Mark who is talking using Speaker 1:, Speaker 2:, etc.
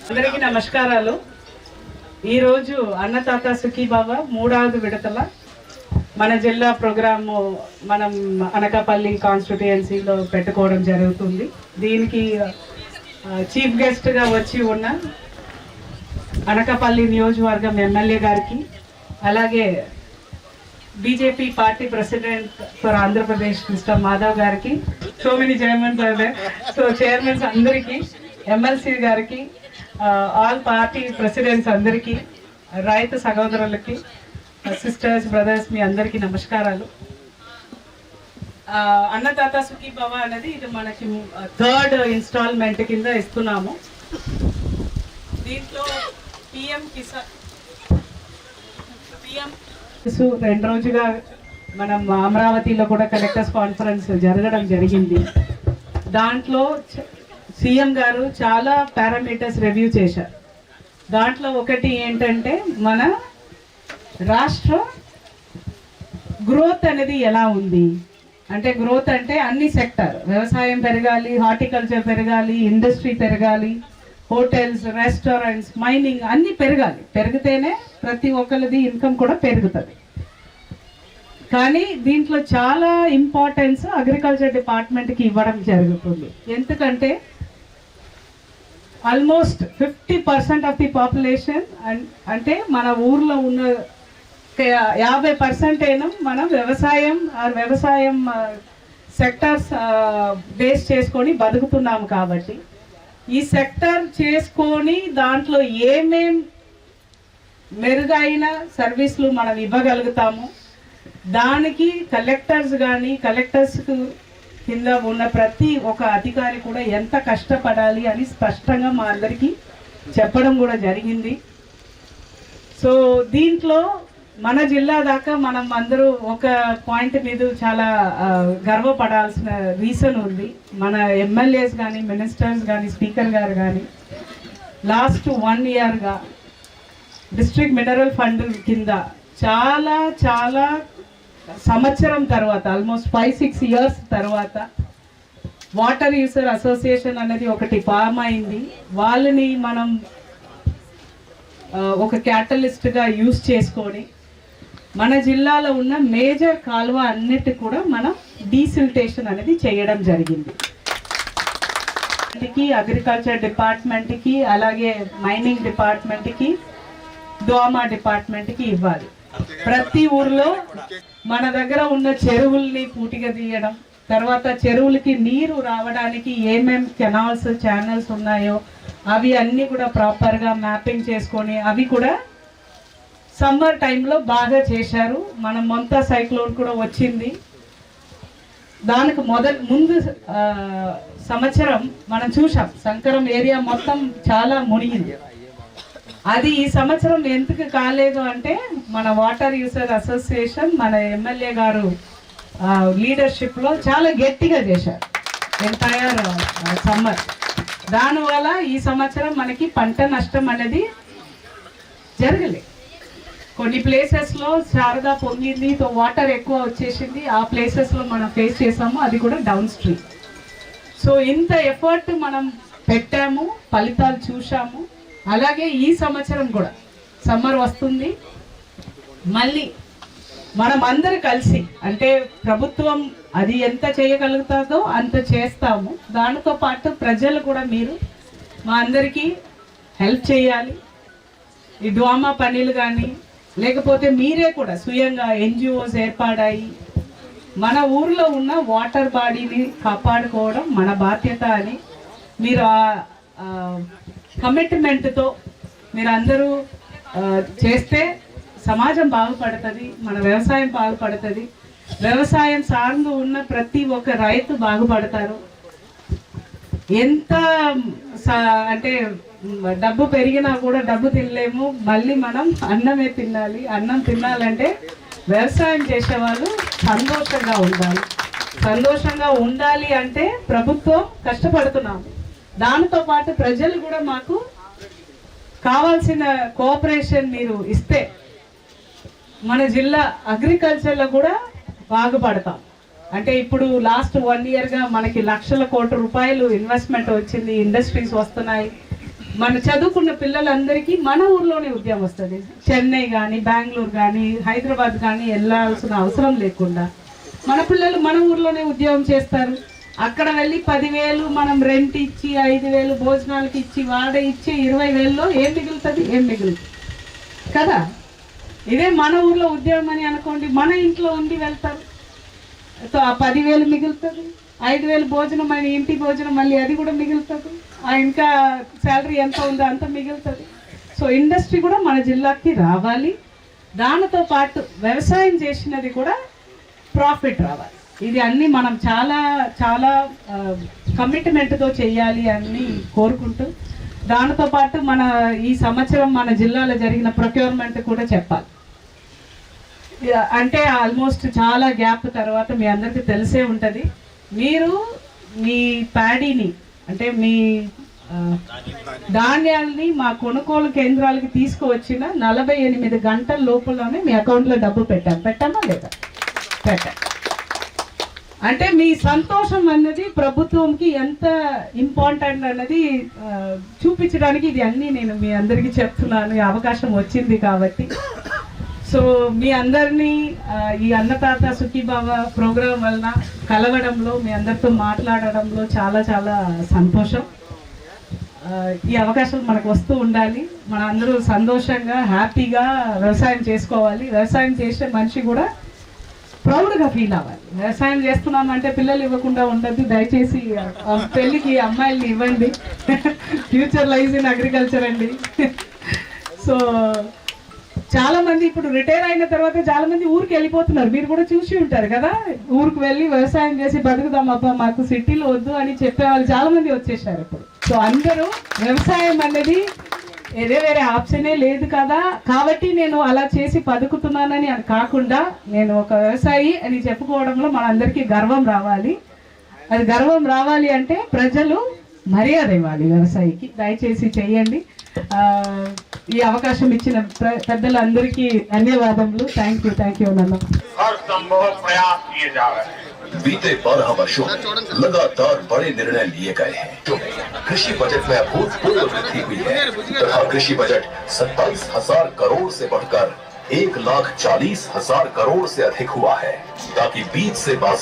Speaker 1: అందరికీ నమస్కారాలు. ఈరోజు అన్నదాత సుఖీభవ మూడవది విడతల మన జిల్లా ప్రోగ్రాము మనం అనకాపల్లి కాన్స్టిట్యుయెన్సీలో పెట్టుకోవడం జరుగుతుంది. దీనికి చీఫ్ గెస్ట్గా వచ్చి ఉన్న అనకాపల్లి నియోజకవర్గం ఎమ్మెల్యే గారికి, అలాగే BJP party president for Andhra Pradesh mister Madhav గారికి, సో మెనీ చైర్మన్స్ అదే, సో చైర్మన్స్ అందరికీ, ఎమ్మెల్సీ గారికి, ఆల్ పార్టీ ప్రెసిడెంట్స్ అందరికీ, రైతు సహోదరులకి, సిస్టర్స్ బ్రదర్స్ మీ అందరికీ నమస్కారాలు. అన్నదాత సుఖీభవ అనేది ఇది మనకి 3rd ఇన్స్టాల్మెంట్ కింద ఇస్తున్నాము. దీంట్లో పిఎం 2 రోజుగా మనం అమరావతిలో కూడా కలెక్టర్స్ కాన్ఫరెన్స్ జరగడం జరిగింది. దాంట్లో సీఎం గారు చాలా పారామీటర్స్ రివ్యూ చేశారు. దాంట్లో ఒకటి ఏంటంటే మన రాష్ట్ర గ్రోత్ అనేది ఎలా ఉంది అంటే, గ్రోత్ అంటే అన్ని సెక్టర్, వ్యవసాయం పెరగాలి, హార్టికల్చర్ పెరగాలి, ఇండస్ట్రీ పెరగాలి, హోటల్స్, రెస్టారెంట్స్, మైనింగ్ అన్నీ పెరగాలి. పెరిగితేనే ప్రతి ఒక్కరిది ఇన్కమ్ కూడా పెరుగుతుంది. కానీ దీంట్లో చాలా ఇంపార్టెన్స్ అగ్రికల్చర్ డిపార్ట్మెంట్కి ఇవ్వడం జరుగుతుంది. ఎందుకంటే ఆల్మోస్ట్ 50% ఆఫ్ ది పాపులేషన్ అంటే మన ఊర్లో ఉన్న 50% అయినా మనం వ్యవసాయం సెక్టర్స్ బేస్ చేసుకొని బతుకుతున్నాము. కాబట్టి ఈ సెక్టర్ చేసుకొని దాంట్లో ఏమేం మెరుగైన సర్వీసులు మనం ఇవ్వగలుగుతాము, దానికి కలెక్టర్స్ కింద ఉన్న ప్రతి ఒక్క అధికారి కూడా ఎంత కష్టపడాలి అని స్పష్టంగా మా అందరికీ చెప్పడం కూడా జరిగింది. సో దీంట్లో మన జిల్లా దాకా మనం అందరూ ఒక పాయింట్ మీద చాలా గర్వపడాల్సిన రీజన్ ఉంది. మన ఎమ్మెల్యేస్ కానీ, మినిస్టర్స్ కానీ, స్పీకర్ గారు కానీ లాస్ట్ 1 ఇయర్గా డిస్ట్రిక్ట్ మినరల్ ఫండ్ కింద చాలా సంవత్సరం తర్వాత, ఆల్మోస్ట్ 5-6 ఇయర్స్ తర్వాత వాటర్ యూసర్ అసోసియేషన్ అనేది ఒకటి ఫామ్ అయింది. వాళ్ళని మనం ఒక క్యాటలిస్ట్గా యూజ్ చేసుకొని మన జిల్లాలో ఉన్న మేజర్ కాలువ అన్నిటి కూడా మనం డీసిల్టేషన్ అనేది చేయడం జరిగింది. అగ్రికల్చర్ డిపార్ట్మెంట్కి, అలాగే మైనింగ్ డిపార్ట్మెంట్కి, దోమా డిపార్ట్మెంట్కి ఇవ్వాలి. ప్రతి ఊర్లో మన దగ్గర ఉన్న చెరువుల్ని పూటిగా తీయడం, తర్వాత చెరువులకి నీరు రావడానికి ఏమేం కెనాల్స్, ఛానల్స్ ఉన్నాయో అవి అన్నీ కూడా ప్రాపర్గా మ్యాపింగ్ చేసుకొని, అవి కూడా సమ్మర్ టైంలో బాగా చేశారు. మన మొంతా సైక్లోన్ కూడా వచ్చింది. దానికి ముందు సంవత్సరం మనం చూసాం, శంకరం ఏరియా మొత్తం చాలా మునిగింది. అది ఈ సంవత్సరం ఎందుకు కాలేదు అంటే మన వాటర్ యూసర్ అసోసియేషన్, మన ఎమ్మెల్యే గారు లీడర్షిప్లో చాలా గట్టిగా చేశారు ఎంటైర్ సమ్మర్. దానివల్ల ఈ సంవత్సరం మనకి పంట నష్టం అనేది జరగలేదు. కొన్ని ప్లేసెస్లో శారదా పొంగింది, వాటర్ ఎక్కువ వచ్చేసింది. ఆ ప్లేసెస్లో మనం ఫేస్ చేసాము, అది కూడా డౌన్ స్ట్రీమ్. సో ఇంత ఎఫర్ట్ మనం పెట్టాము, ఫలితాలు చూసాము. అలాగే ఈ సంవత్సరం కూడా సమ్మర్ వస్తుంది, మళ్ళీ మనం అందరూ కలిసి, అంటే ప్రభుత్వం అది ఎంత చేయగలుగుతుందో అంత చేస్తాము. దానితో పాటు ప్రజలు కూడా మీరు మా అందరికీ హెల్ప్ చేయాలి. ఈ డ్వామా పనులు కానీ, లేకపోతే మీరే కూడా స్వయంగా ఎన్జిఓస్ ఏర్పడాయి మన ఊర్లో ఉన్న వాటర్ బాడీని కాపాడుకోవడం మన బాధ్యత అని మీరు కమిట్మెంట్తో మీరు అందరూ చేస్తే సమాజం బాగుపడుతుంది, మన వ్యవసాయం బాగుపడుతుంది. వ్యవసాయం సార్లు ఉన్న ప్రతి ఒక్క రైతు బాగుపడతారు. ఎంత అంటే డబ్బు పెరిగినా కూడా డబ్బు తినలేము, మళ్ళీ మనం అన్నమే తినాలి. అన్నం తినాలంటే వ్యవసాయం చేసేవాళ్ళు సంతోషంగా ఉండాలి అంటే ప్రభుత్వం కష్టపడుతున్నాము. దానితో పాటు ప్రజలు కూడా మాకు కావాల్సిన కోఆపరేషన్ మీరు ఇస్తే మన జిల్లా అగ్రికల్చర్లో కూడా బాగుపడతాం. అంటే ఇప్పుడు లాస్ట్ 1 ఇయర్గా మనకి లక్షల కోట్ల రూపాయలు ఇన్వెస్ట్మెంట్ వచ్చింది, ఇండస్ట్రీస్ వస్తున్నాయి. మన చదువుకున్న పిల్లలందరికీ మన ఊర్లోనే ఉద్యోగం వస్తుంది. చెన్నై కానీ, బెంగళూరు కానీ, హైదరాబాద్ కానీ వెళ్ళాల్సిన అవసరం లేకుండా మన పిల్లలు మన ఊర్లోనే ఉద్యోగం చేస్తారు. అక్కడ వెళ్ళి 10,000 మనం రెంట్ ఇచ్చి, 5,000 భోజనాలకి ఇచ్చి, వాడ ఇచ్చి 20,000లో ఏం మిగులుతుంది? ఏం మిగులుతుంది కదా. ఇదే మన ఊర్లో ఉద్యోగం అని అనుకోండి, మన ఇంట్లో ఉండి వెళ్తారు. సో ఆ 10,000 మిగులుతుంది, 5,000 భోజనం, మన ఇంటి భోజనం మళ్ళీ అది కూడా మిగులుతుంది, ఇంకా శాలరీ ఎంత ఉందో అంత మిగులుతుంది. సో ఇండస్ట్రీ కూడా మన జిల్లాకి రావాలి. దానితో పాటు వ్యవసాయం చేసినది కూడా ప్రాఫిట్ రావాలి. ఇది అన్నీ మనం చాలా చాలా కమిట్మెంట్తో చేయాలి అని కోరుకుంటూ, దానితో పాటు మన ఈ సంవత్సరం మన జిల్లాలో జరిగిన ప్రొక్యూర్మెంట్ కూడా చెప్పాలి. అంటే ఆల్మోస్ట్ చాలా గ్యాప్ తర్వాత మీ అందరికీ తెలిసే ఉంటుంది. మీరు మీ ప్యాడీని అంటే మీ ధాన్యాలని మా కొనుగోలు కేంద్రాలకి తీసుకువచ్చిన 48 గంటల లోపలనే మీ అకౌంట్లో డబ్బు పెట్టామా లేదా? పెట్టాం. అంటే మీ సంతోషం అన్నది ప్రభుత్వంకి ఎంత ఇంపార్టెంట్ అన్నది చూపించడానికి ఇది అన్నీ నేను మీ అందరికీ చెప్తున్నాను. ఈ అవకాశం వచ్చింది కాబట్టి. సో మీ అందరినీ ఈ అన్నదాత సుఖీభావ ప్రోగ్రాం వలన కలవడంలో, మీ అందరితో మాట్లాడడంలో చాలా చాలా సంతోషం. ఈ అవకాశాలు మనకు వస్తూ ఉండాలి. మన అందరూ సంతోషంగా హ్యాపీగా వ్యవసాయం చేసుకోవాలి. వ్యవసాయం చేసే మనిషి కూడా ప్రౌడ్గా ఫీల్ అవ్వాలి. వ్యవసాయం చేస్తున్నామంటే పిల్లలు ఇవ్వకుండా ఉండద్దు. దయచేసి పెళ్ళికి అమ్మాయిల్ని ఇవ్వండి. ఫ్యూచర్ లైజ్ ఇన్ అగ్రికల్చర్ అండి. సో చాలా మంది ఇప్పుడు రిటైర్ అయిన తర్వాత చాలా మంది ఊరికి వెళ్ళిపోతున్నారు. మీరు కూడా చూసి ఉంటారు కదా, ఊరికి వెళ్ళి వ్యవసాయం చేసి బతుకుదాం అబ్బా, మాకు సిటీలో వద్దు అని చెప్పేవాళ్ళు చాలా మంది వచ్చేసారు ఇప్పుడు. సో అందరూ వ్యవసాయం అనేది వేరే ఆప్షనే లేదు కదా, కాబట్టి నేను అలా చేసి బతుకుతున్నానని అని కాకుండా నేను ఒక వ్యవసాయి అని చెప్పుకోవడంలో మనందరికీ గర్వం రావాలి. అది గర్వం రావాలి అంటే ప్రజలు మర్యాద ఇవ్వాలి వ్యవసాయికి. దయచేసి చెయ్యండి. ఈ అవకాశం ఇచ్చిన పెద్దలందరికీ ధన్యవాదములు. థ్యాంక్ యూ నన్ను.
Speaker 2: बीते 12 वर्षों में लगातार बड़े निर्णय लिए गए हैं। कृषि बजट में अभूतपूर्व वृद्धि हुई है तथा कृषि बजट 27,000 करोड़ से बढ़कर 1,40,000 करोड़ से अधिक हुआ है, ताकि बीज से बाजार